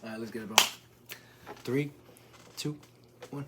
All right, let's get it, bro. 3, 2, 1.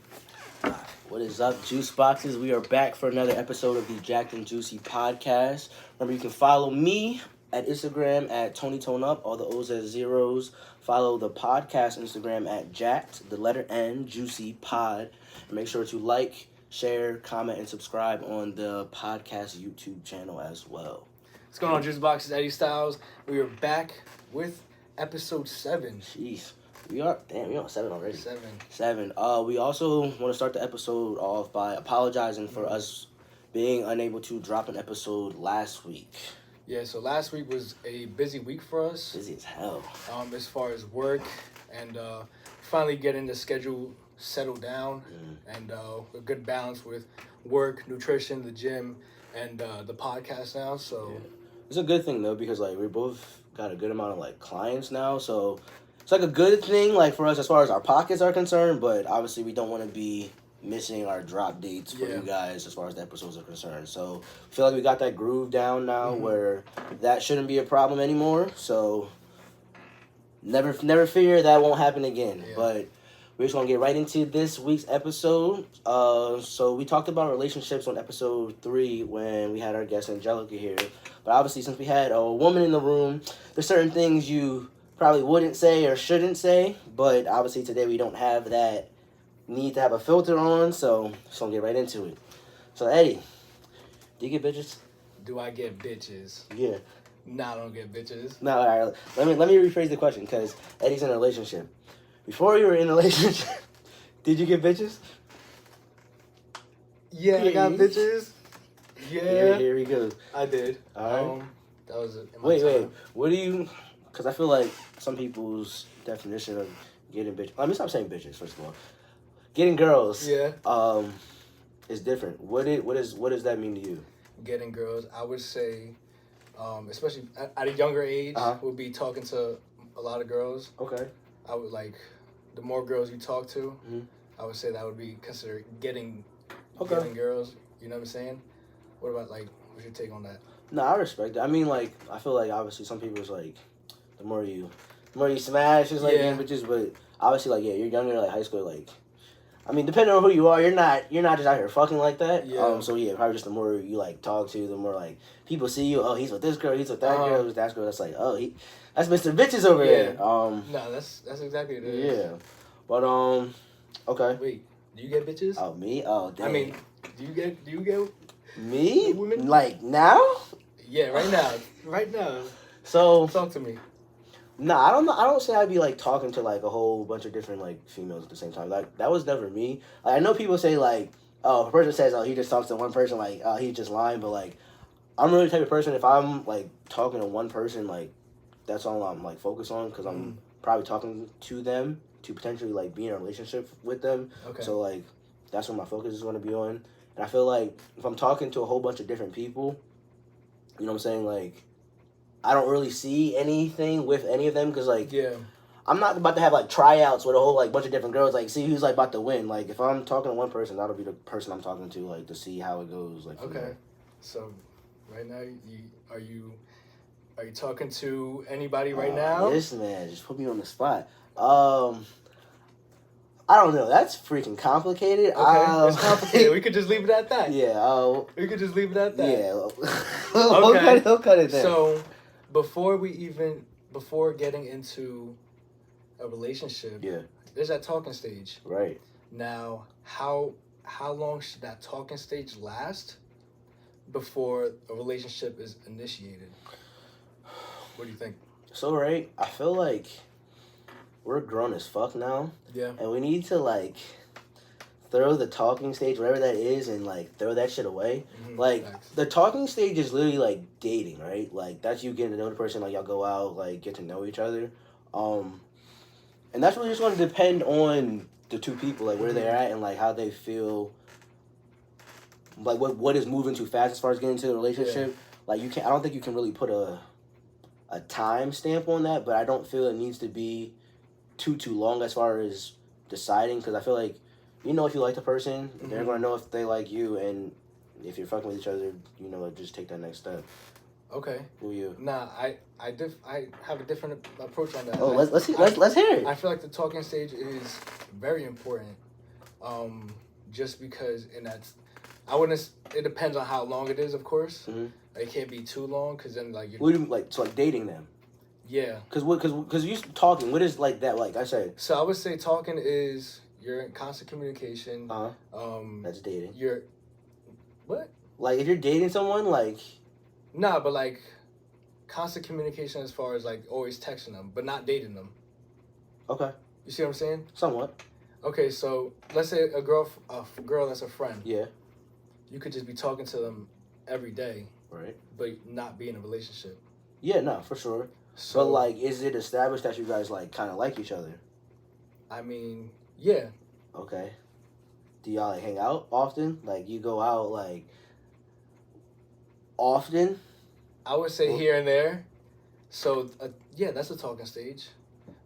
What is up, Juice Boxes? We are back for another episode of the Jacked and Juicy podcast. Remember, you can follow me at Instagram at TonyToneUp, all the O's as zeros. Follow the podcast Instagram at Jacked, the letter N, Juicy Pod. And make sure to like, share, comment, and subscribe on the podcast YouTube channel as well. What's going on, Juice Boxes? Eddie Styles. We are back with episode 7. Jeez. We're on 7 already. 7. 7. We also want to start the episode off by apologizing for us being unable to drop an episode last week. Yeah, so last week was a busy week for us. Busy as hell. As far as work and finally getting the schedule settled down and a good balance with work, nutrition, the gym, and the podcast now. So it's a good thing though, because like we both got a good amount of like clients now, so it's like a good thing like for us as far as our pockets are concerned, but obviously we don't want to be missing our drop dates for you guys as far as the episodes are concerned. So I feel like we got that groove down now where that shouldn't be a problem anymore. So never fear that won't happen again. Yeah. But we're just gonna get right into this week's episode. So we talked about relationships on episode 3 when we had our guest Angelica here. But obviously, since we had a woman in the room, there's certain things you probably wouldn't say or shouldn't say. But obviously today we don't have that need to have a filter on, so just gonna get right into it. So Eddie, do you get bitches? do I get bitches? Yeah. Nah, I don't get bitches. No, all right. Let me rephrase the question because Eddie's in a relationship. Before you were in a relationship, did you get bitches? Yeah, I got bitches. Yeah. Here we go. I did. All right. That was it. Wait. What do you? Because I feel like some people's definition of getting bitches. Let me stop saying bitches first of all. Getting girls. Yeah. Is different. What does that mean to you? Getting girls, I would say, especially at a younger age, would be talking to a lot of girls. Okay. I would like the more girls you talk to, I would say that would be considered getting girls. You know what I'm saying? What about like what's your take on that? No, I respect it. I mean, like I feel like obviously some people's like the more you smash is like getting bitches, but obviously like you're younger, like high school, like. I mean, depending on who you are, you're not just out here fucking like that. Yeah. So yeah, probably just the more you like talk to, the more like people see you. Oh, he's with this girl. He's with that girl. He's with that girl. That's like, oh, that's Mr. Bitches over there. No, that's exactly what it is. Yeah, but okay. Wait, do you get bitches? Oh, me? Oh, damn. I mean, do you get me? women? Like now? Yeah, right now. Right now. So Talk to me. Nah, I don't know. I don't say I'd be like talking to like a whole bunch of different like females at the same time. Like that was never me. Like, I know people say like, oh, if a person says, oh, he just talks to one person, like, oh, he's just lying. But like, I'm really the type of person. If I'm like talking to one person, like, that's all I'm like focused on because I'm probably talking to them to potentially like be in a relationship with them. Okay. So like, that's what my focus is going to be on. And I feel like if I'm talking to a whole bunch of different people, you know what I'm saying, like. I don't really see anything with any of them because, like, I'm not about to have, like, tryouts with a whole, like, bunch of different girls, like, see who's, like, about to win. Like, if I'm talking to one person, that'll be the person I'm talking to, like, to see how it goes. Like, okay. So, right now, are you talking to anybody right now? Yes, man. Just put me on the spot. I don't know. That's freaking complicated. Okay, it's complicated. We could just leave it at that. Yeah. We could just leave it at that. Yeah. Okay. He'll cut it there. So, before getting into a relationship, there's that talking stage. Right. Now, how long should that talking stage last before a relationship is initiated? What do you think? So, right, I feel like we're grown as fuck now. Yeah. And we need to, like, throw the talking stage, whatever that is, and, like, throw that shit away. Like, the talking stage is literally, like, dating, right? Like, that's you getting to know the person, like, y'all go out, like, get to know each other. And that's really just going to depend on the two people, like, where they're at and, like, how they feel, like, what is moving too fast as far as getting into the relationship. Yeah. Like, I don't think you can really put a time stamp on that, but I don't feel it needs to be too long as far as deciding, because I feel like you know if you like the person, they're going to know if they like you, and if you're fucking with each other, you know, just take that next step. Okay. Who are you? Nah, I have a different approach on that. Oh, let's hear it. I feel like the talking stage is very important. Just because I wouldn't. It depends on how long it is, of course. Mm-hmm. It can't be too long, because then like. What do you like? So like dating them. Yeah. Because you talking. What is like that? Like I said. So I would say talking is you're in constant communication. That's dating. You're. What? Like if you're dating someone, like. Nah, but like, constant communication as far as like always texting them, but not dating them. Okay. You see what I'm saying? Somewhat. Okay, so let's say a girl that's a friend. Yeah. You could just be talking to them every day. Right. But not be in a relationship. Yeah, no, for sure. So, but like, is it established that you guys like kind of like each other? I mean, yeah. Okay. Do y'all like hang out often? Like you go out like often? I would say here and there. So yeah, that's a talking stage.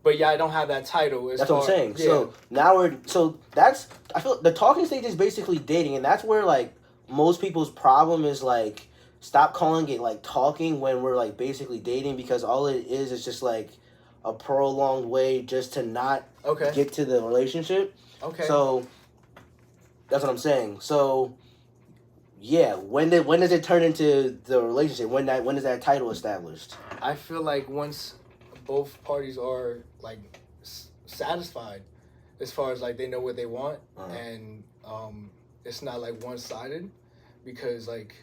But yeah, I don't have that title. That's what I'm saying. Yeah. So now I feel the talking stage is basically dating, and that's where like most people's problem is like stop calling it like talking when we're like basically dating, because all it is just like a prolonged way just to not get to the relationship. Okay. So that's what I'm saying. So yeah, when does it turn into the relationship? When is that title established? I feel like once both parties are like satisfied, as far as like they know what they want, and it's not like one-sided, because like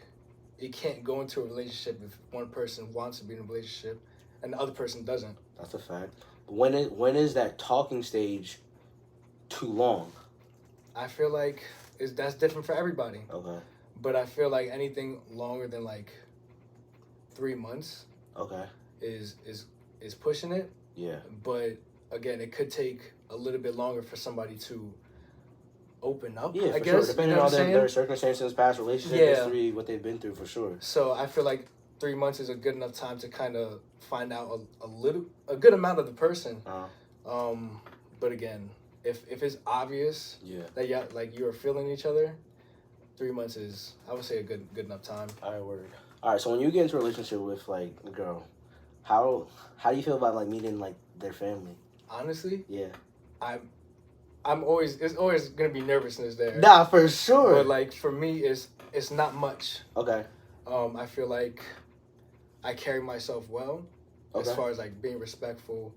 it can't go into a relationship if one person wants to be in a relationship and the other person doesn't. That's a fact. When is that talking stage too long? I feel like that's different for everybody. Okay. But I feel like anything longer than like 3 months. Okay. Is pushing it. Yeah. But again, it could take a little bit longer for somebody to open up. Yeah, I for guess, sure. Depending on their circumstances, past relationship history, what they've been through, for sure. So I feel like 3 months is a good enough time to kind of find out a good amount of the person. But again, if it's obvious that you are feeling each other, 3 months is, I would say, a good enough time. All right, word. All right, so when you get into a relationship with like a girl, how do you feel about like meeting like their family? Honestly, yeah, it's always gonna be nervousness there. Nah, for sure. But like for me, it's not much. Okay. I feel like I carry myself well, as far as like being respectful.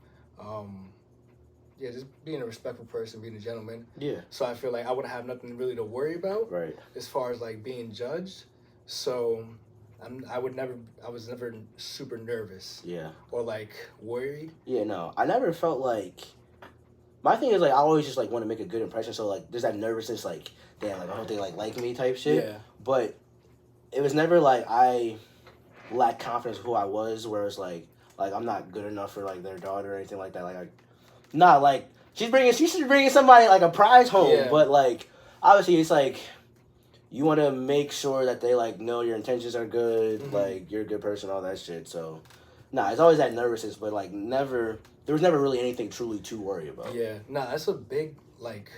Just being a respectful person, being a gentleman. Yeah. So I feel like I wouldn't have nothing really to worry about. Right. As far as like being judged, so I was never super nervous. Yeah. Or like worried. Yeah, no, I never felt like. My thing is like I always just like want to make a good impression, so like there's that nervousness like damn like I hope they like me type shit. Yeah. But it was never like I lacked confidence in who I was, where it's like I'm not good enough for like their daughter or anything like that. Like like she's bringing somebody like a prize home, but like obviously it's like you want to make sure that they like know your intentions are good, like you're a good person, all that shit. So it's always that nervousness, but like there was never really anything truly to worry about. Yeah, that's a big like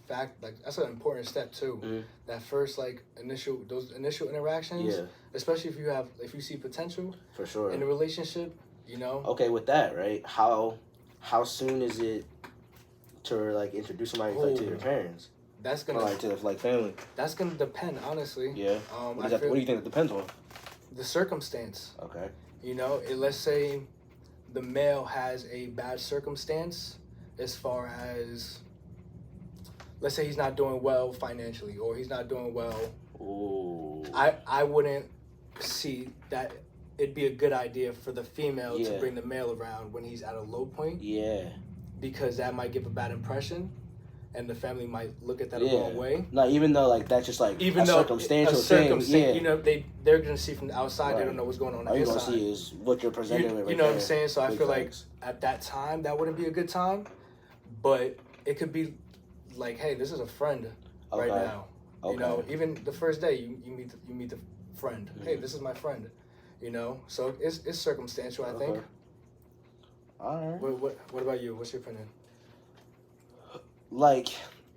fact. Like that's an important step too. Mm-hmm. That first like those initial interactions. Yeah. Especially if you see potential. For sure. In a relationship, you know. Okay, with that, right? How soon is it to like introduce somebody like to your parents? That's gonna or, like to like family. That's gonna depend, honestly. Yeah. What do you think it depends on? The circumstance. Okay. You know, let's say the male has a bad circumstance as far as, let's say he's not doing well financially, or he's not doing well. Ooh. I wouldn't see that it'd be a good idea for the female to bring the male around when he's at a low point. Yeah. Because that might give a bad impression, and the family might look at that a wrong way. No, even though like that's just like a circumstantial thing. Yeah. You know, they're gonna see from the outside. Right. They don't know what's going on. All you're gonna see is what you're presenting. You know what I'm saying? So I feel like at that time that wouldn't be a good time, but it could be like, hey, this is a friend right now. Okay. You know, even the first day you meet the friend. Mm-hmm. Hey, this is my friend. You know, so it's circumstantial. I think. All right. What about you? What's your opinion? Like,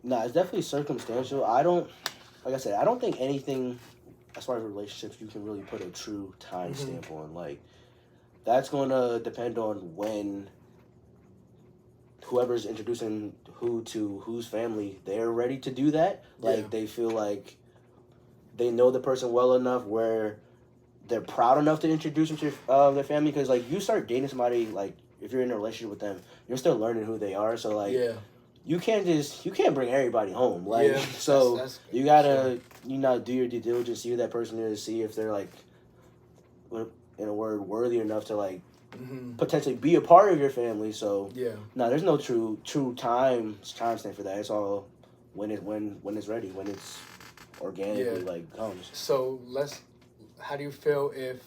it's definitely circumstantial. Like I said, I don't think anything as far as relationships, you can really put a true time stamp on. Like, that's going to depend on when whoever's introducing who to whose family, they're ready to do that. Like, they feel like they know the person well enough where they're proud enough to introduce them to their family. Because, like, you start dating somebody, like, if you're in a relationship with them, you're still learning who they are. So, like, you can't bring everybody home. Like, that's you gotta, do your due diligence, see who that person is, see if they're, like, in a word, worthy enough to, like, potentially be a part of your family. So, no, there's no true time stamp for that. It's all when it's ready, when it's organically, like, comes. So, how do you feel if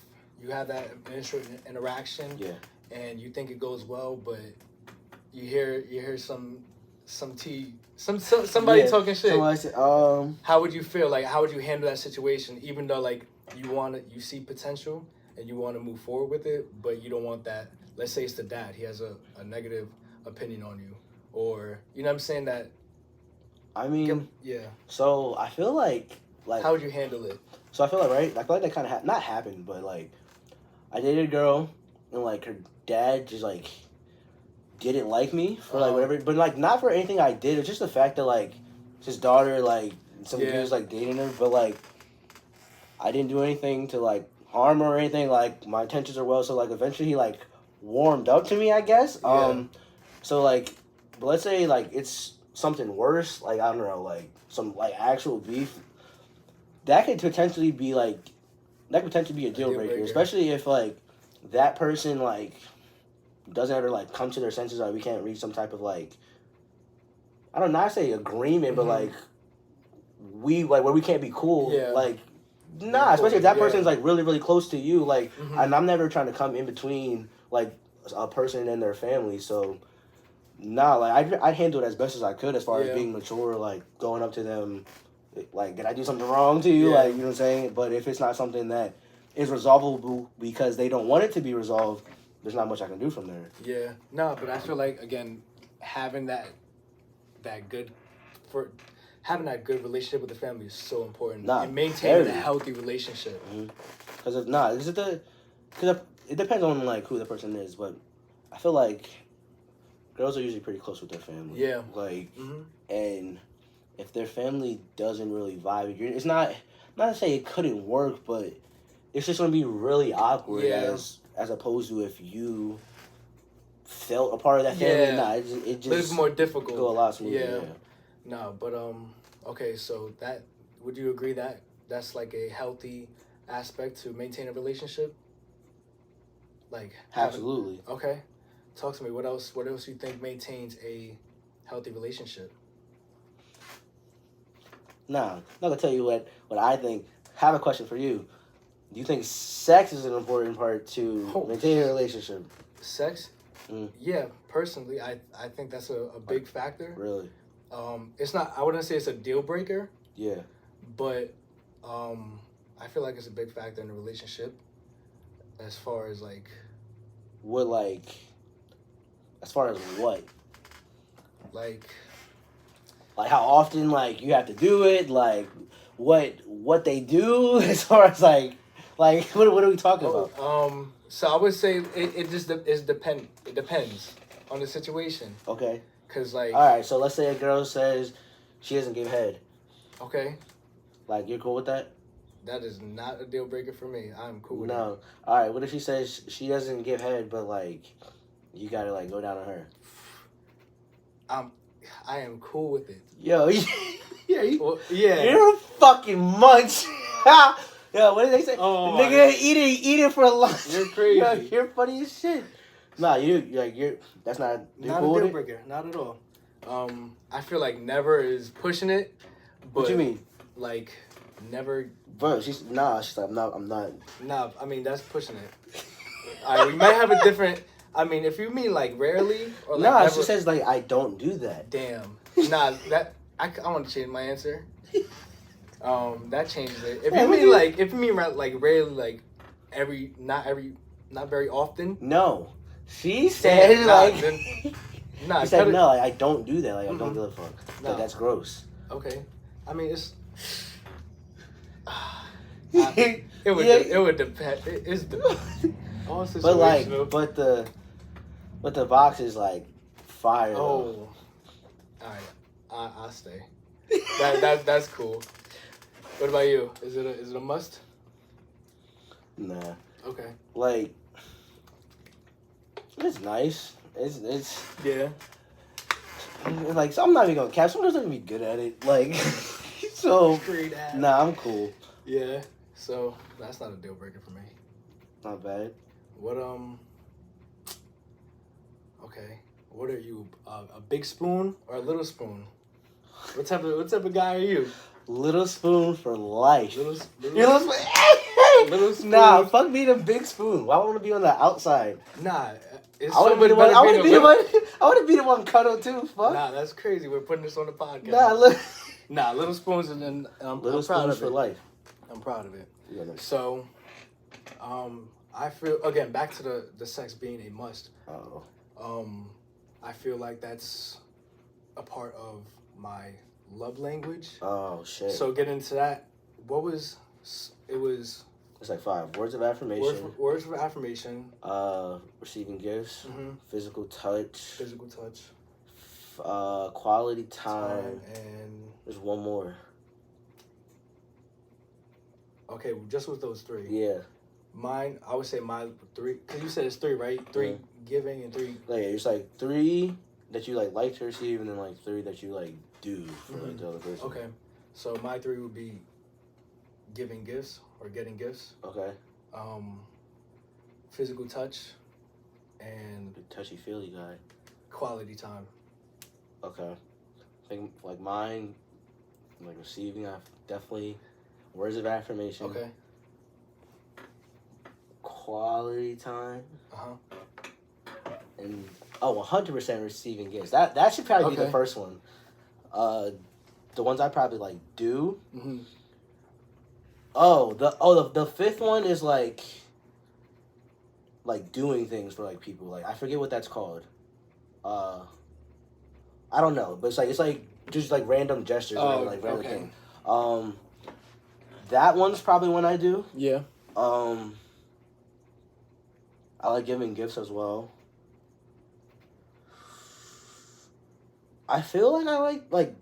you have that initial interaction and you think it goes well, but you hear somebody talking shit? How would you feel? Like, how would you handle that situation? Even though, like, you see potential and you want to move forward with it, but you don't want that. Let's say it's the dad. He has a negative opinion on you, or you know what I'm saying, that. I mean, So I feel like how would you handle it? So I feel like that kind of not happened, but like I dated a girl and like her dad just like didn't like me for like whatever, but like not for anything I did. It's just the fact that like his daughter, like some dudes like dating her, but like I didn't do anything to like harm her or anything. Like my intentions are well, so like eventually he like warmed up to me, I guess. So like, but let's say like it's something worse, like I don't know, like some like actual beef. That could potentially be a deal breaker, especially if like that person like doesn't ever like come to their senses, like we can't reach some type of like, I don't know, not say agreement, but like where we can't be cool. Like, nah, especially if that person's like really, really close to you. Like, and I'm never trying to come in between like a person and their family. So, nah, like I'd handle it as best as I could as far as being mature, like going up to them. Like, did I do something wrong to you? Like, you know what I'm saying? But if it's not something that is resolvable because they don't want it to be resolved, there's not much I can do from there. Yeah. No, but I feel like, again, having that good relationship with the family is so important. And maintaining a healthy relationship. Because it depends on like who the person is, but I feel like girls are usually pretty close with their family. Yeah. Like, and if their family doesn't really vibe, it's not to say it couldn't work, but it's just gonna be really awkward as opposed to if you felt a part of that family. Nah, it just it's more difficult. Go a lot smoother. Yeah. No, but okay, so would you agree that that's like a healthy aspect to maintain a relationship? Like absolutely. Okay, talk to me. What else you think maintains a healthy relationship? Nah, I'm not gonna tell you what I think. I have a question for you. Do you think sex is an important part to maintain a relationship? Sex? Yeah, personally, I think that's a big factor. Really? It's not. I wouldn't say it's a deal breaker. Yeah. But I feel like it's a big factor in a relationship. As far as like. What as far as what? Like how often like you have to do it, like what they do as far as like what are we talking about? So I would say it depends on the situation. Okay. Cause like. All right, so let's say a girl says she doesn't give head. Okay. Like, you're cool with that? That is not a deal breaker for me. I'm cool with No. All right, what if she says she doesn't give head, but like you gotta like go down on her? I am cool with it. Yo, you're a fucking munch. Yo, what did they say? Oh, nigga, eat it for lunch. You're crazy. Yo, you're funny as shit. Nah, that's not a deal breaker. Not at all. I feel like never is pushing it. But what you mean? Like never. Bro, she's like, I'm not. Nah, I mean that's pushing it. All right, we might have a different. I mean, if you mean like rarely or like never, she says like I don't do that. Damn. Nah, that I want to change my answer. That changes it. If you mean like rarely, like not very often. No, she said she said no. I don't do that. Like I don't give a fuck. No. Like, that's gross. Okay, I mean it's. like it would depend. It's the all situational. But like, but the box is like fire. Oh, all right. I stay. That's cool. What about you? Is it a must? Nah. Okay. Like, it's nice. It's yeah. Like, so I'm not even gonna cap. Someone's not gonna be good at it. Like, so nah, I'm cool. Yeah. So that's not a deal breaker for me. Not bad. What Okay. What are you? A big spoon or a little spoon? What type of guy are you? Little spoon for life. Little spoon. Nah, fuck being a big spoon. Why want to be on the outside? Nah, I want to be the one. I want to be the one. I want to be the one cuddle too. Fuck. Nah, that's crazy. We're putting this on the podcast. Little spoons and I'm proud of it. For life. I'm proud of it. Yeah, nice. So, I feel again back to the sex being a must. I feel like that's a part of my love language. Oh shit. So get into that. It was. It's like 5 words of affirmation. Words of affirmation. Receiving gifts. Mm-hmm. Physical touch. Quality time. And there's one more. Okay, just with those 3. Yeah. Mine, I would say my 3, because you said it's 3, right? 3 giving and 3. Like, it's like 3 that you like to receive, and then like 3 that you like do for like the other person. Okay, so my 3 would be giving gifts or getting gifts. Okay. Physical touch, and touchy feely guy. Quality time. Okay. I think like mine, like receiving, I've definitely words of affirmation. Okay. Quality time. Uh-huh. And 100% receiving gifts. That should probably be the first one. The ones I probably like do. Mm-hmm. The 5th one is like doing things for like people. Like, I forget what that's called. I don't know, but it's like just like random gestures, like random thing. That one's probably one I do. Yeah. I like giving gifts as well. I feel like I like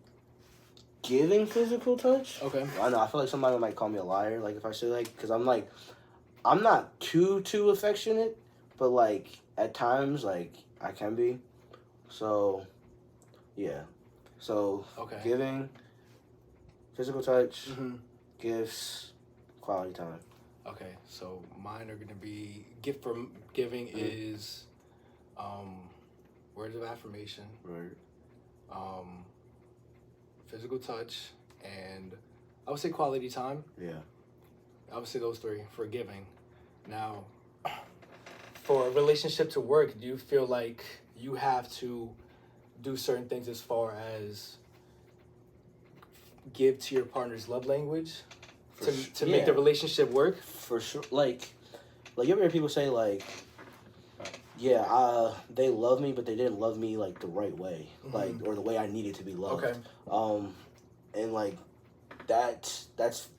giving physical touch. Okay. I know. I feel like somebody might call me a liar. Like if I say like, because I'm not too affectionate, but like at times like I can be. So, yeah. So giving physical touch, gifts, quality time. Okay, so mine are gonna be gift for giving is, words of affirmation. Right. Physical touch, and I would say quality time. Yeah. I would say those 3 for giving. Now, for a relationship to work, do you feel like you have to do certain things as far as give to your partner's love language to make the relationship work? For sure. Like you ever hear people say like, they love me, but they didn't love me like the right way, like or the way I needed to be loved. Okay. And like that's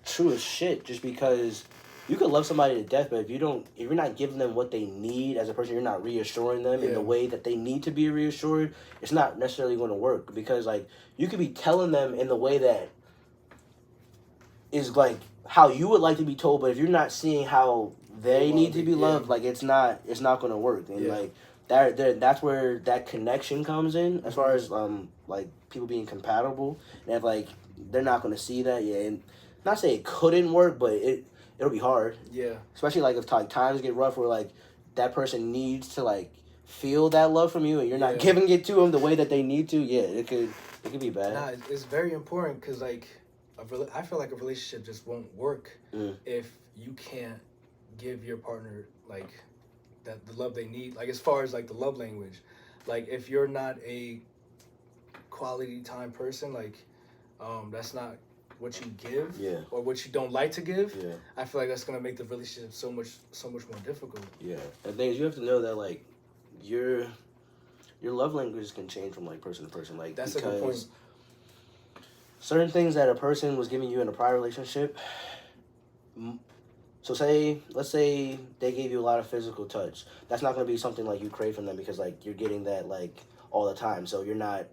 true as shit. Just because you could love somebody to death, but if you're not giving them what they need as a person, you're not reassuring them in the way that they need to be reassured, it's not necessarily going to work. Because like you could be telling them in the way that is like how you would like to be told, but if you're not seeing how they need to be loved, like it's not going to work. And like that's where that connection comes in, as far as like people being compatible. And if like they're not going to see that, and not say it couldn't work, but it'll be hard. Yeah. Especially like if times get rough, where like that person needs to like feel that love from you, and you're not giving it to them the way that they need to. Yeah, it could be bad. Nah, it's very important because like I feel like a relationship just won't work if you can't give your partner like the love they need. Like as far as like the love language, like if you're not a quality time person, like that's not what you give or what you don't like to give. Yeah. I feel like that's gonna make the relationship so much more difficult. Yeah. And things you have to know that like your love language can change from like person to person. Like that's a good point. Certain things that a person was giving you in a prior relationship So let's say they gave you a lot of physical touch. That's not going to be something like you crave from them because like you're getting that like all the time. So you're not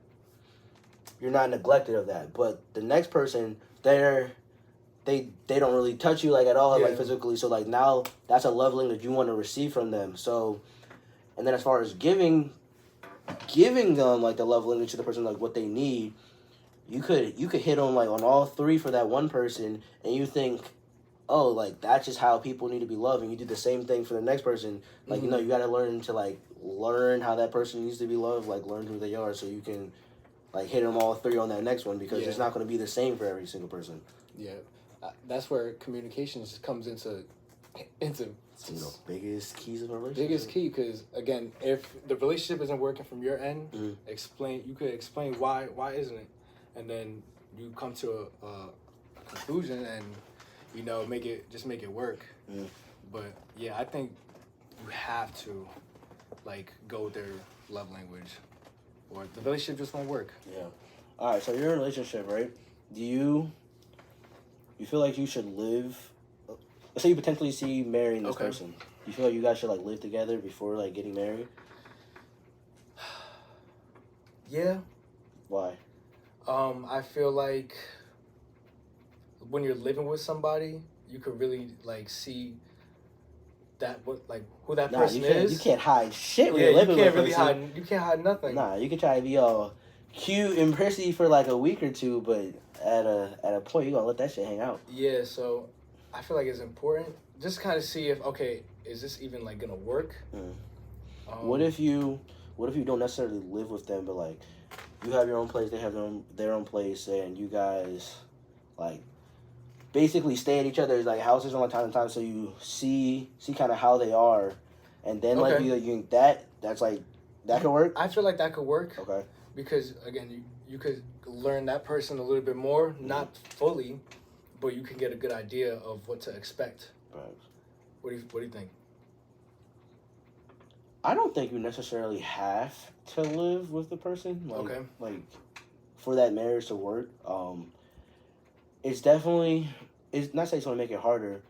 neglected of that. But the next person, they don't really touch you like at all like physically. So like now that's a leveling that you want to receive from them. So, and then as far as giving them like the leveling to the person like what they need, you could hit on like on all three for that one person, and you think, oh, like that's just how people need to be loved, and you do the same thing for the next person. Like you got to learn how that person needs to be loved, like learn who they are, so you can like hit them all three on that next one because it's not going to be the same for every single person. Yeah, that's where communications comes into biggest keys of a relationship. Biggest key, because again, if the relationship isn't working from your end, you could explain why isn't it, and then you come to a conclusion and make it work. But yeah, I think you have to like go with their love language, or the relationship just won't work. Yeah. All right. So you're in a relationship, right? Do you feel like you should live? Let's say you potentially see marrying this person. Do you feel like you guys should like live together before like getting married? Yeah. Why? I feel like when you're living with somebody, you could really like see who that person is. You can't hide shit when you're living with a person. You can't hide nothing. Nah, you can try to be all cute and prissy for like a week or two, but at a point you gonna let that shit hang out. Yeah, so I feel like it's important just kind of see if is this even like gonna work. What if you don't necessarily live with them, but like you have your own place, they have their own place, and you guys like basically stay at each other's like houses from time to time, so you see kind of how they are, and then like you think that's like that could work. I feel like that could work. Okay. Because again, you could learn that person a little bit more, not fully, but you can get a good idea of what to expect. Right. What do you think? I don't think you necessarily have to live with the person. Like for that marriage to work. It's not saying it's going to make it harder.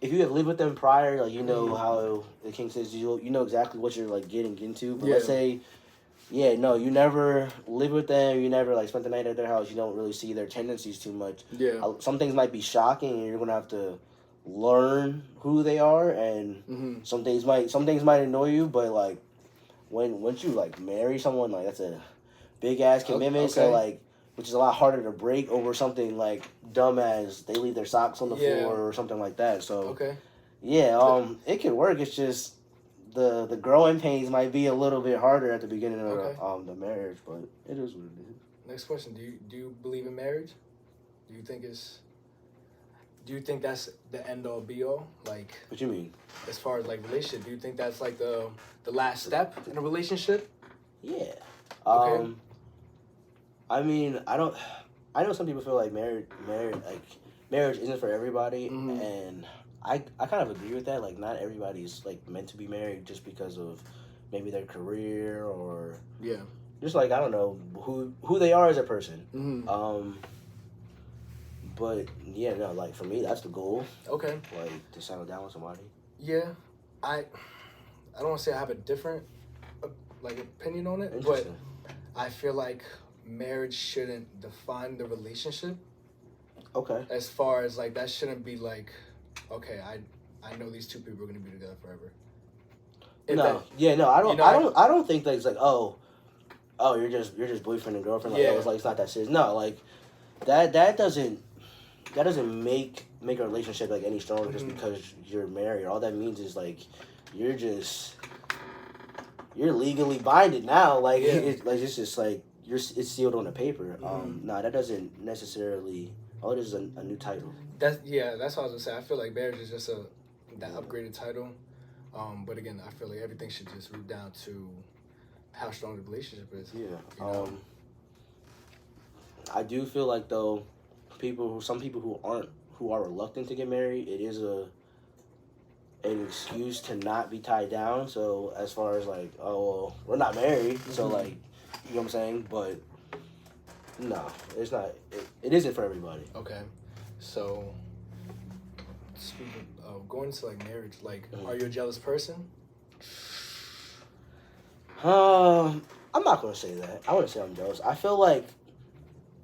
If you have lived with them prior, like how the king says, you know exactly what you're like getting into. But let's say, you never lived with them, you never like spent the night at their house, you don't really see their tendencies too much. Yeah. Some things might be shocking, and you're gonna have to learn who they are, and some things might annoy you, but like once you like marry someone, like that's a big ass commitment. So like, which is a lot harder to break over something like dumb as they leave their socks on the floor or something like that. So it can work. It's just the growing pains might be a little bit harder at the beginning of the marriage, but it is what it is. Next question: Do you believe in marriage? Do you think that's the end all be all? Like, what you mean? As far as like relationship, do you think that's like the last step in a relationship? Yeah. Okay. I mean, I know some people feel like marriage isn't for everybody, and I kind of agree with that. Like, not everybody's like meant to be married just because of maybe their career or just like I don't know who they are as a person. But like for me, that's the goal. Okay. Like to settle down with somebody. Yeah, I don't want to say I have a different like opinion on it, but I feel like marriage shouldn't define the relationship. Okay. As far as like that shouldn't be like, okay, I know these two people are gonna be together forever. I don't think that it's like oh you're just boyfriend and girlfriend. Like it's like it's not that serious. No, like that doesn't make a relationship like any stronger just because you're married. All that means is like you're legally binded now. Like it's just like it's sealed on the paper. That doesn't necessarily. Oh, it is a new title. That's what I was gonna say. I feel like marriage is just that upgraded title. But again, I feel like everything should just root down to how strong the relationship is. Yeah. I do feel like though, some people who are reluctant to get married, it is an excuse to not be tied down. So as far as like, oh well, we're not married, so like, you know what I'm saying? But no, it's not. It isn't for everybody. Okay, so speaking of going into like marriage, like, are you a jealous person? I'm not gonna say that. I wouldn't say I'm jealous. I feel like,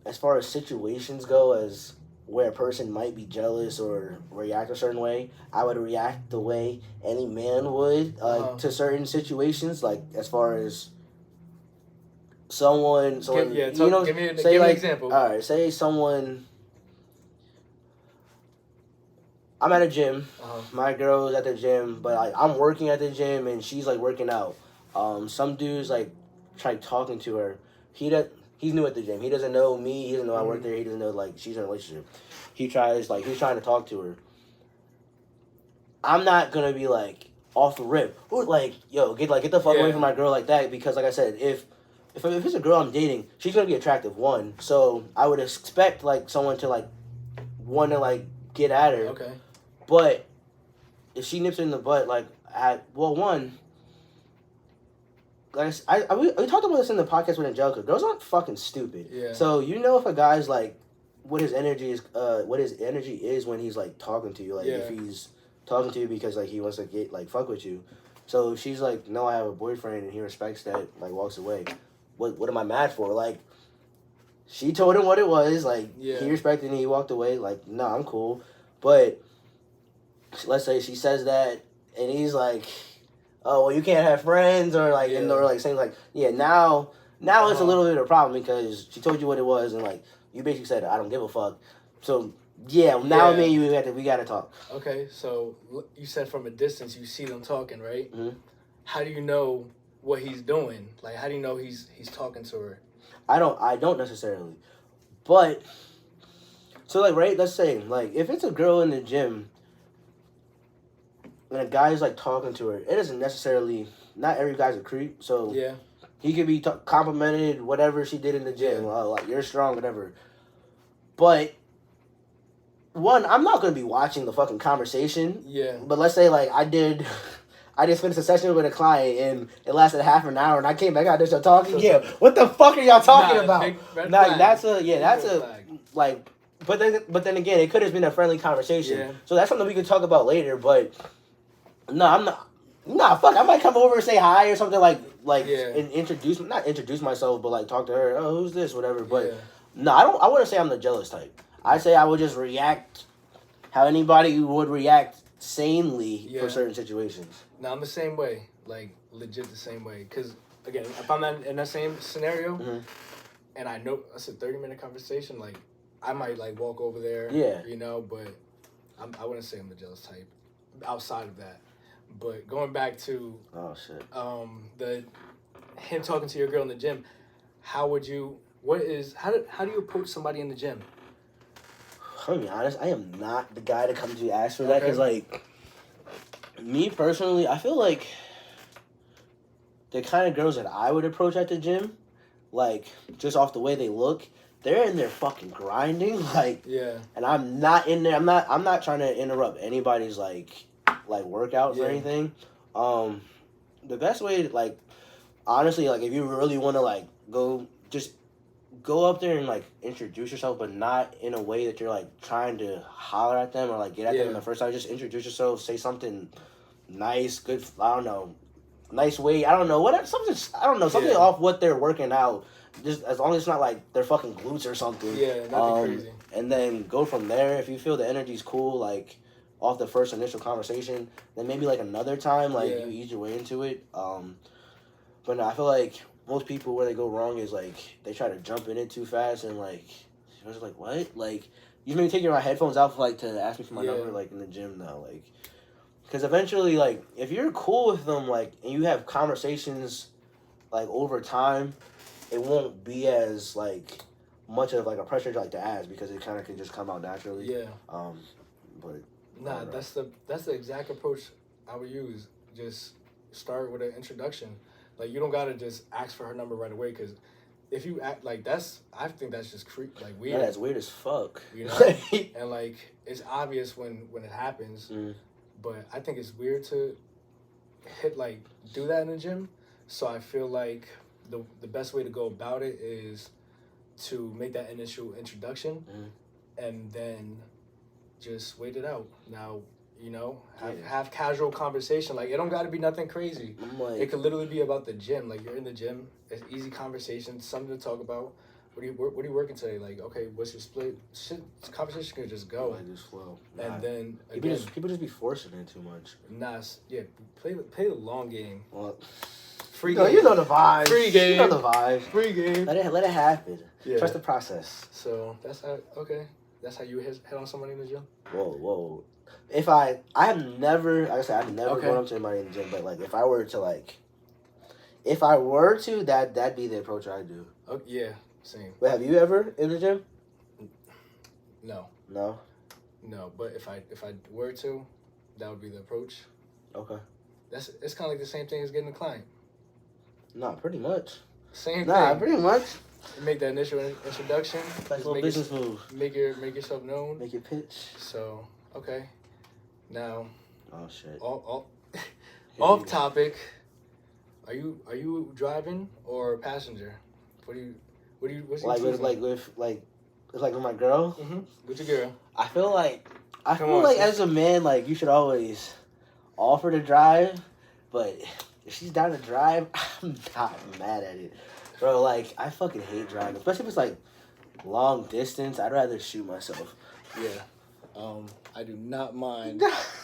as far as situations go, as where a person might be jealous or react a certain way, I would react the way any man would to certain situations. Like, as far as someone, Give me an example. All right, say someone. I'm at a gym. My girl's at the gym, but like I'm working at the gym and she's like working out. Some dudes like try talking to her. He's new at the gym. He doesn't know me. He doesn't know I work there. He doesn't know like she's in a relationship. He's trying to talk to her. I'm not gonna be like off the rip. Or like, yo, get the fuck away from my girl like that, because like I said, if it's a girl I'm dating, she's gonna be attractive, one. So I would expect like someone to like want to like get at her. Okay. But if she nips her in the butt, like, one, like we talked about this in the podcast with Angelica. Girls aren't fucking stupid. Yeah. So you know if a guy's like, what his energy is when he's like talking to you, like if he's talking to you because like he wants to get like fuck with you. So she's like, no, I have a boyfriend, and he respects that, like walks away. What am I mad for? Like, she told him what it was. Like he respected it and he walked away. Like, no, I'm cool, but. Let's say she says that, and he's like, "Oh, well, you can't have friends," or like, or like saying like, "Yeah, now it's a little bit of a problem because she told you what it was, and like you basically said, I don't give a fuck." So me and you we gotta talk. Okay, so you said from a distance you see them talking, right? Mm-hmm. How do you know what he's doing? Like, how do you know he's talking to her? I don't necessarily, but so like let's say like if it's a girl in the gym. When a guy's like talking to her, it isn't necessarily, not every guy's a creep, so he could be complimented whatever she did in the gym, like you're strong, whatever. But one, I'm not gonna be watching the fucking conversation. Yeah. But let's say like I just finished a session with a client and it lasted half an hour and I came back out there talking. Yeah, what the fuck are y'all talking about? That's a like. But then again, it could have been a friendly conversation. Yeah. So that's something we could talk about later. But no, I'm not. Nah, fuck. I might come over and say hi or something like and not introduce myself, but like talk to her. Oh, who's this? Whatever. But no, I wouldn't say I'm the jealous type. I say I would just react how anybody would react sanely for certain situations. No, I'm the same way. Like legit the same way. Because again, if I'm in that same scenario, and I know that's a 30-minute conversation, like. I might like walk over there, you know, but I wouldn't say I'm the jealous type. Outside of that, but going back to the him talking to your girl in the gym, how do you approach somebody in the gym? I'm gonna be honest, I am not the guy to come to ask for that because like me personally, I feel like the kind of girls that I would approach at the gym, like just off the way they look. They're in there fucking grinding, like, and I'm not in there. I'm not trying to interrupt anybody's like workouts or anything. The best way to like, honestly, like if you really want to like go up there and like introduce yourself, but not in a way that you're like trying to holler at them or like get at them the first time. Just introduce yourself, say something nice, good. I don't know, nice way. I don't know something off what they're working out. Just as long as it's not like their fucking glutes or something. Yeah, nothing crazy. And then go from there. If you feel the energy's cool, like off the first initial conversation, then maybe like another time, like you ease your way into it. But no, I feel like most people where they go wrong is like they try to jump in it too fast and like I was like, what? Like you maybe taking my headphones out for like to ask me for my number like in the gym now, like because eventually like if you're cool with them like and you have conversations like over time. It won't be as like much of like a pressure like to ask because it kind of can just come out naturally. Yeah. But nah, that's the exact approach I would use. Just start with an introduction. Like you don't gotta just ask for her number right away because if you act like I think that's just weird. Yeah, that's weird as fuck. You know, and like it's obvious when it happens, but I think it's weird to do that in the gym. So I feel like. The best way to go about it is to make that initial introduction and then just wait it out. Now, Yeah. have casual conversation. Like, it don't got to be nothing crazy. I'm like, It could literally be about the gym. Like, you're in the gym. It's easy conversation, something to talk about. What are you working today? Like, okay, what's your split? Shit, conversation could just go. like just flow. And then People just be forcing it too much. yeah, play the long game. Well, Free no, game. you know the vibes. Free game. You know the vibes. Free game. Let it happen. Yeah. Trust the process. So that's how you hit on somebody in the gym. Whoa. If I have never, like I said, I've never Okay. gone up to anybody in the gym, but like if I were to, that'd be the approach I do. Oh yeah, same. But have you ever in the gym? No. No. But if I were to, that would be the approach. Okay. It's kind of like the same thing as getting a client. Nah, pretty much. Same Nah, thing. pretty much. You make that initial introduction. Like a little business move. Make yourself known. Make your pitch. So okay, now Oh shit. off topic. Are you driving or passenger? What's your Like with my girl. With your girl. I feel like on, sis. as a man, like you should always offer to drive, but if she's down to drive, I'm not mad at it, bro. Like I fucking hate driving, especially if it's like long distance. I'd rather shoot myself. Yeah. I do not mind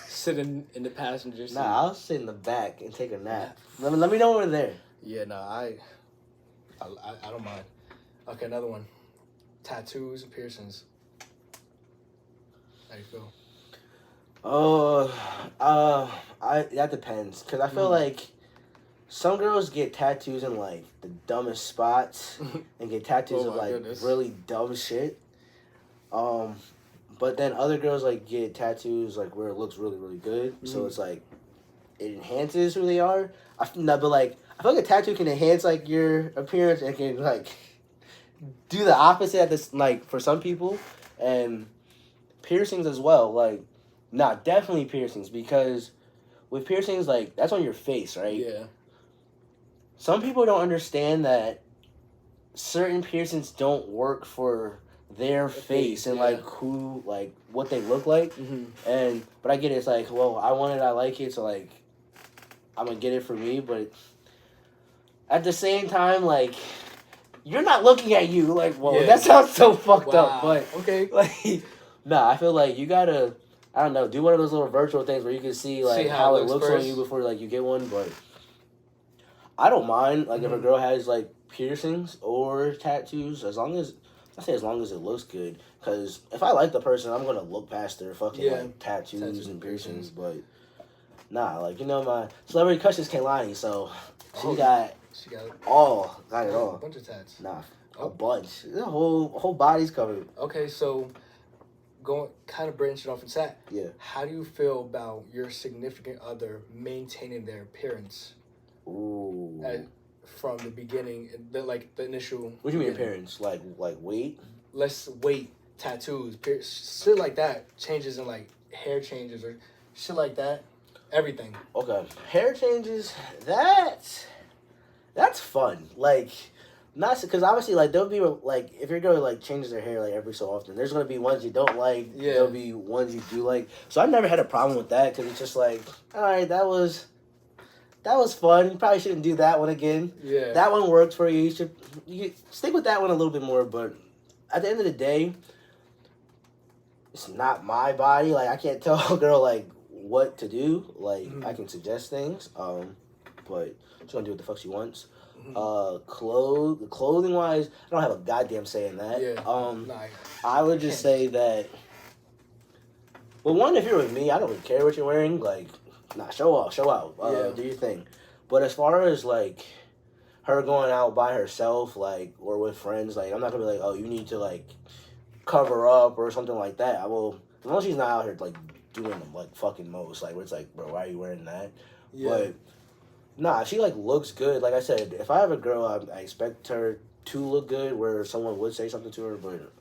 sitting in the passenger seat. Nah, I'll sit in the back and take a nap. Let me know when we're there. Yeah, no, I don't mind. Okay, another one. Tattoos and piercings. How you feel? That depends, cause I feel like some girls get tattoos in like the dumbest spots and get tattoos Oh of my like goodness. really dumb shit. But then other girls like get tattoos like where it looks really really good, so it's like it enhances who they are. I feel like a tattoo can enhance like your appearance and can like do the opposite at this like for some people, and piercings as well. Like, definitely piercings, because with piercings like that's on your face, right? Yeah. Some people don't understand that certain piercings don't work for their face and yeah. like who like what they look like. But I get it. It's like, well, I want it, I like it, so like I'm gonna get it for me. But at the same time, like you're not looking at you. Like, whoa, Yeah. that sounds so fucked up. Wow. But Okay. like, I feel like you gotta, I don't know, do one of those little virtual things where you can see like how it looks on first. you before like you get one. But I don't mind like if a girl has like piercings or tattoos, as long as it looks good. Because if I like the person, I'm gonna look past their fucking like tattoos and piercings. But like my celebrity crush is Kehlani, so she got it all. A bunch of tats. A bunch. The whole body's covered. Okay, so going kind of branching off into that. Yeah. How do you feel about your significant other maintaining their appearance? Ooh. From the beginning, the initial. What do you mean beginning. appearance? Like weight? Less weight, tattoos, shit like that. Changes in like hair changes or shit like that. Everything. Okay. Hair changes. That's fun. Like, not because obviously like there'll be like if your girl like changes her hair like every so often, there's gonna be ones you don't like. Yeah. There'll be ones you do like. So I've never had a problem with that because it's just like, all right, that was fun. You probably shouldn't do that one again. Yeah. That one worked for you. You stick with that one a little bit more. But at the end of the day, it's not my body. Like I can't tell a girl like what to do. Like I can suggest things. But she's gonna do what the fuck she wants. Clothing wise, I don't have a goddamn say in that. Yeah. I would just say that. Well, one, if you're with me, I don't really care what you're wearing. Like, show out. Do your thing. But as far as like her going out by herself, like, or with friends, like, I'm not gonna be like, oh, you need to like cover up or something like that. I will, as long as she's not out here like doing the like fucking most, like, where it's like, bro, why are you wearing that? Yeah. But if she like looks good, like I said, if I have a girl, I expect her to look good, where someone would say something to her, but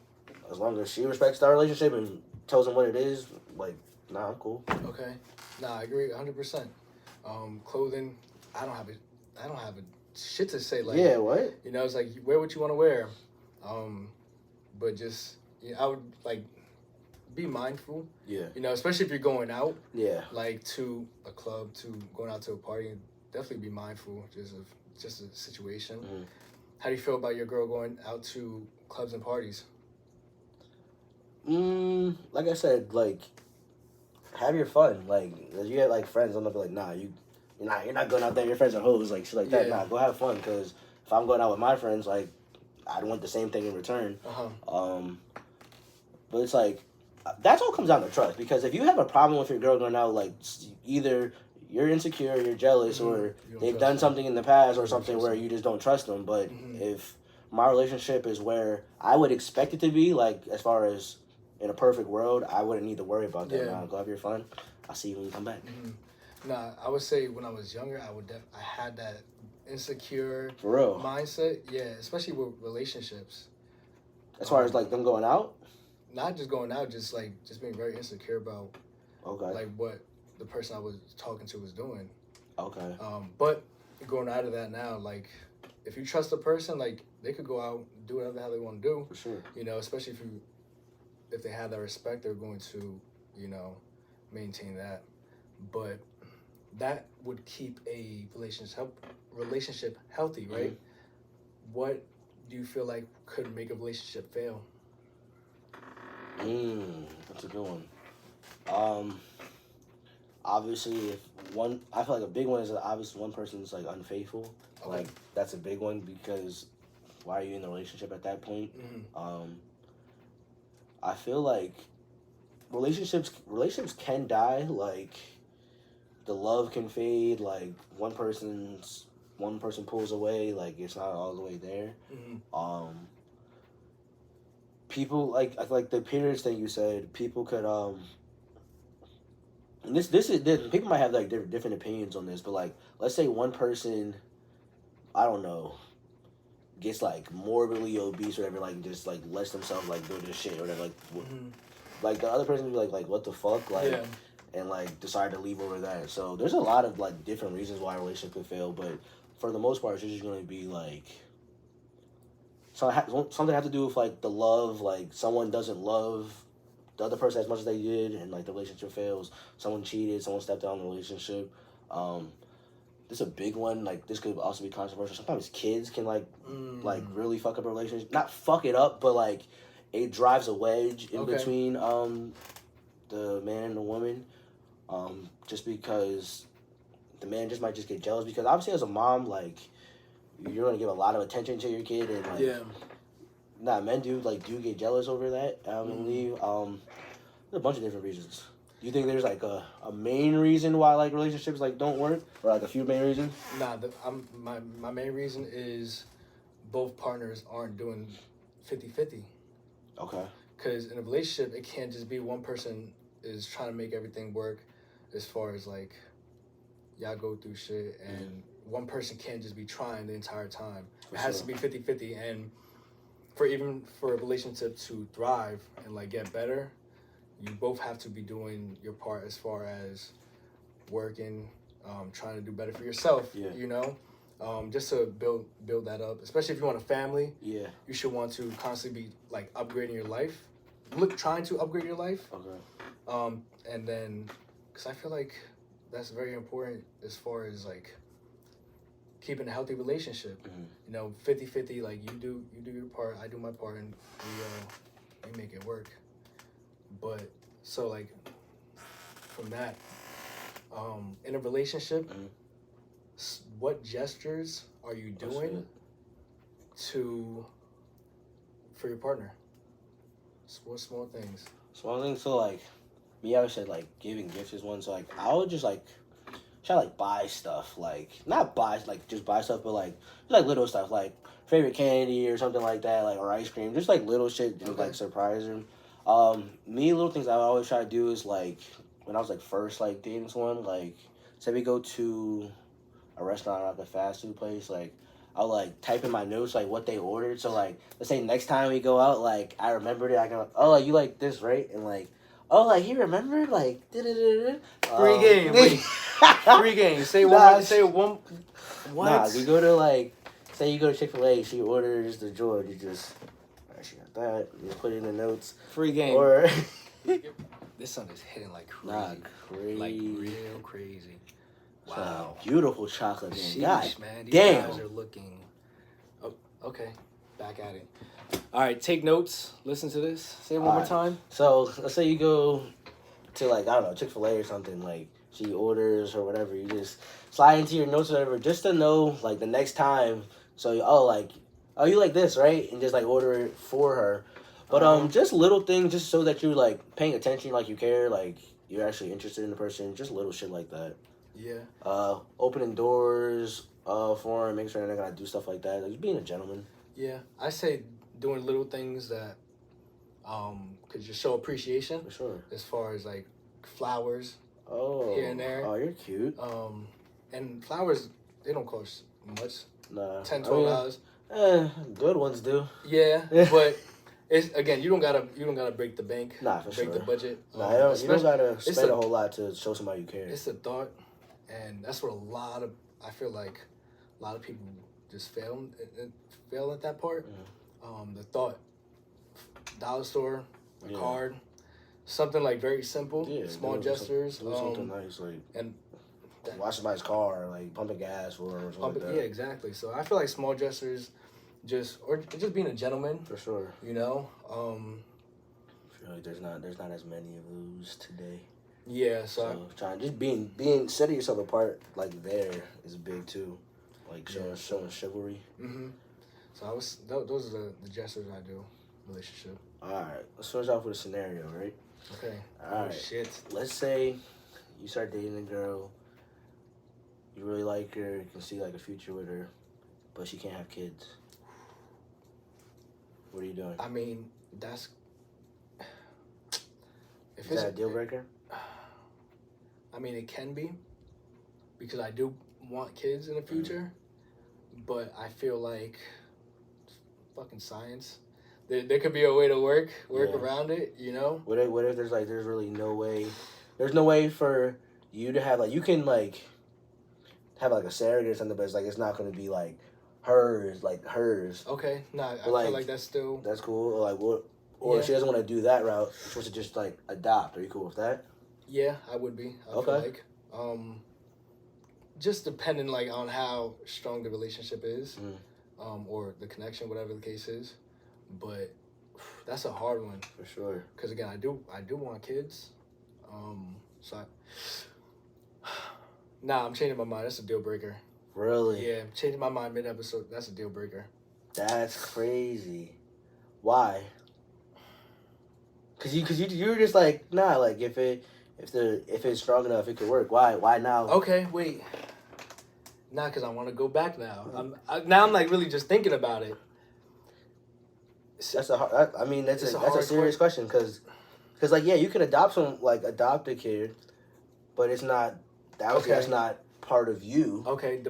as long as she respects our relationship and tells them what it is, like, I'm cool. Okay. I agree 100%. Clothing, I don't have a shit to say. Like, yeah, what? It's like, wear what you want to wear. But just, I would like be mindful. Yeah. You know, especially if you're going out. Yeah. Like to a club, to going out to a party, definitely be mindful just a situation. Mm-hmm. How do you feel about your girl going out to clubs and parties? Like I said, like have your fun. Like if you get like friends, I'm not like nah, you're not going out there. Your friends are hoes, like shit like that. Yeah. Nah, go have fun. Because if I'm going out with my friends, like I want the same thing in return. But it's like that's all comes down to trust. Because if you have a problem with your girl going out, like either you're insecure, you're jealous, or they've done something in the past or something where you just don't trust them. But if my relationship is where I would expect it to be, like as far as in a perfect world, I wouldn't need to worry about that. Nah, go have your fun. I'll see you when you come back. Nah, I would say when I was younger, I had that insecure For real mindset. Yeah, especially with relationships. As far as like them going out, not just going out, just being very insecure about like what the person I was talking to was doing. Okay. But going out of that now, like if you trust a person, like they could go out and do whatever the hell they want to do. For sure. You know, especially if they have that respect, they're going to, you know, maintain that. But that would keep a relationship healthy, right? Mm-hmm. What do you feel like could make a relationship fail? That's a good one. Obviously, I feel like a big one is that obviously one person's like unfaithful. Okay. Like that's a big one because why are you in the relationship at that point? I feel like relationships can die. Like the love can fade. Like one person pulls away. Like it's not all the way there. People like the periods that you said. People could and this people might have like different opinions on this, but like let's say one person, I don't know, gets like morbidly obese or whatever, like just like lets themselves like do this shit or whatever, like like the other person would be like what the fuck, like and like decide to leave over that. So there's a lot of like different reasons why a relationship could fail, but for the most part, it's just gonna be like something have to do with like the love, like someone doesn't love the other person as much as they did, and like the relationship fails. Someone cheated, someone stepped down in the relationship. This is a big one. Like this could also be controversial. Sometimes kids can like really fuck up a relationship. Not fuck it up, but like it drives a wedge in between the man and the woman. Just because the man just might just get jealous, because obviously as a mom, like you're gonna give a lot of attention to your kid, and like men do get jealous over that. I believe there's a bunch of different reasons. Do you think there's like a main reason why like relationships like don't work, or like a few main reasons? Nah, my main reason is both partners aren't doing 50-50. Okay. Because in a relationship, it can't just be one person is trying to make everything work, as far as like y'all go through shit, and one person can't just be trying the entire time. It has to be 50-50, and for a relationship to thrive and like get better, you both have to be doing your part as far as working, trying to do better for yourself. You know, just to build that up. Especially if you want a family. You should want to constantly be like upgrading your life, trying to upgrade your life. And then, because I feel like that's very important as far as like keeping a healthy relationship. You know, 50-50, like you do your part, I do my part, and we make it work. But so like from that, in a relationship, what gestures are you doing for your partner? What small things? Small things. So like me, I would say like giving gifts is one. So like I would just like try to like buy stuff, like not buy like just buy stuff, but like little stuff like favorite candy or something like that, like or ice cream, just like little shit, just like surprise them. Little things I always try to do is like when I was like first like dating someone, like say we go to a restaurant or like a fast food place, like I'll like type in my notes like what they ordered, so like let's say next time we go out, like I remembered it, I go, oh, like, you like this, right? And like, oh, like he remembered, like free game. Free game. Say one. Say one. What? Nah, we go to like, say you go to Chick-fil-A, she orders the George, you just, she got that, you put it in the notes. Free game. Or This sun is hitting like crazy. Nah, crazy. Like real crazy. Wow. Beautiful chocolate, man. Sheesh, God man. These damn. guys are looking. Oh, okay. Back at it. All right, take notes. Listen to this. Say it one more time. So let's say you go to like, I don't know, Chick-fil-A or something, like she orders or whatever, you just slide into your notes or whatever just to know like the next time. So you like this, right? And just like order it for her. But just little things just so that you're like paying attention, like you care, like you're actually interested in the person, just little shit like that. Yeah. Opening doors for her, making sure they're not gonna do stuff like that. Like being a gentleman. Yeah. I say doing little things that could just show appreciation. For sure. As far as like flowers. Oh. Here and there. Oh, you're cute. And flowers, they don't cost much. Nah. $10, $12. Good ones do. Yeah, but it's again, you don't gotta break the bank. Nah, for break sure. the budget. Nah, you don't gotta spend a whole lot to show somebody you care. It's a thought, and that's what I feel like a lot of people just fail at that part. Mm. The thought, dollar store, a card, something like very simple, small gestures. Do something nice, like and wash somebody's car, like pumping gas or something like that. Yeah, exactly. So I feel like small gestures, just being a gentleman. For sure. You know. I feel like there's not as many of those today. Yeah. So trying just being setting yourself apart like there is big too, like showing chivalry. Mhm. So those are the gestures I do. Relationship. All right, let's finish off with a scenario, right? Okay. All right. Shit. Let's say you start dating a girl. You really like her. You can see like a future with her, but she can't have kids. What are you doing? I mean, that's. Is that a deal breaker? I mean, it can be, because I do want kids in the future, but I feel like fucking science. There could be a way to work around it, you know? What if there's really no way? There's no way for you to have you can have a surrogate or something, but it's not going to be hers. Okay, nah, I But, feel like that's still. That's cool. Or if she doesn't want to do that route, she's supposed to just adopt. Are you cool with that? Yeah, I would be. I feel like. Just depending on how strong the relationship is, or the connection, whatever the case is, but that's a hard one for sure. Because again, I do want kids, I'm changing my mind. That's a deal breaker. Really? Yeah, changing my mind mid-episode. That's a deal breaker. That's crazy. Why? Cause you were just nah, if it's strong enough, it could work. Why now? Okay, wait. Nah, cause I want to go back now. I'm really just thinking about it. That's a serious question. Cause you can adopt a kid, but it's not. That's not part of you. Okay,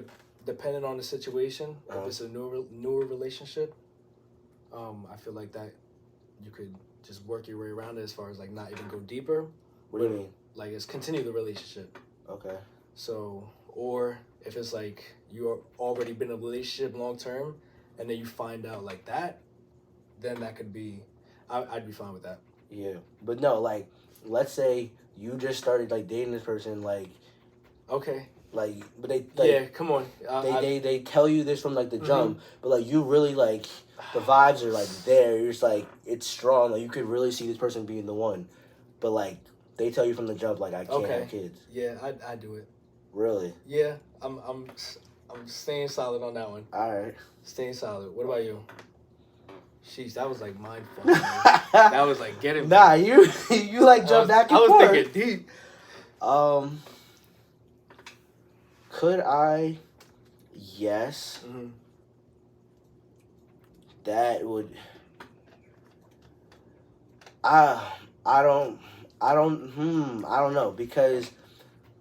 depending on the situation, if it's a newer relationship, I feel like that you could just work your way around it as far as not even go deeper. What do you mean? It's continue the relationship. Okay. So, or if it's you're already been in a relationship long term, and then you find out that, then that could be, I'd be fine with that. Yeah, but no, let's say you just started dating this person, okay. But they yeah, come on. They tell you this from the jump, but you really the vibes are there. You're just it's strong. You could really see this person being the one, but they tell you from the jump I can't have kids. Yeah, I do it. Really? Yeah, I'm staying solid on that one. All right. Staying solid. What about you? Sheesh, that was mind fuck. That was getting. Nah, you jump back and forth. I was thinking deep. Could I? Yes. Mm-hmm. That would. I don't know, because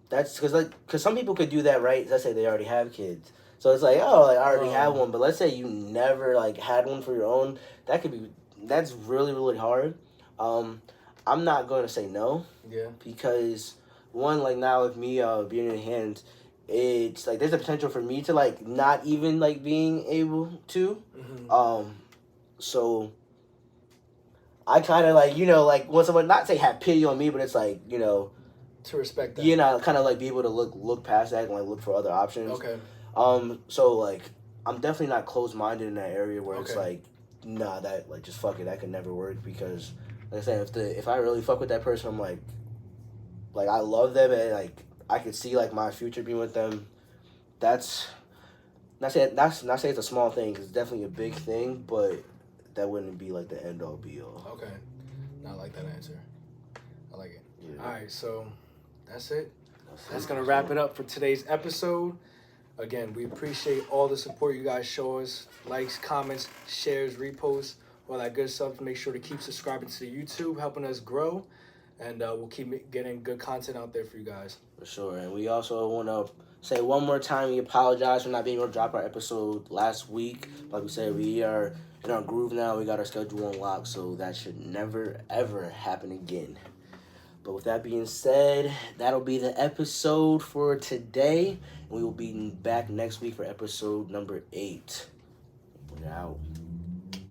that's because some people could do that, right? Let's say they already have kids, so it's I already have one, but let's say you never had one for your own. That's really, really hard. I'm not going to say no. Yeah. Because one, now with me being in hands, it's there's a potential for me to not even being able to. Mm-hmm. So I kind of like, like when someone not say have pity on me, but it's like, to respect that. kind of like be able to look past that and like look for other options. Okay. So like I'm definitely not closed minded in that area where it's like, nah, that like just fuck it, that could never work because like I said, if I really fuck with that person, I'm like I love them and like I could see like my future being with them. That's not say it's a small thing. 'Cause it's definitely a big thing, but that wouldn't be like the end all be all. Okay, I like that answer. I like it. Yeah. All right, so that's it. That's gonna wrap it up for today's episode. Again, we appreciate all the support you guys show us. Likes, comments, shares, reposts, all that good stuff. Make sure to keep subscribing to the YouTube, helping us grow. And we'll keep getting good content out there for you guys. For sure. And we also want to say one more time, we apologize for not being able to drop our episode last week. Like we said, we are in our groove now. We got our schedule on lock, so that should never, ever happen again. But with that being said, that'll be the episode for today. And we will be back next week for episode number 8. We're out.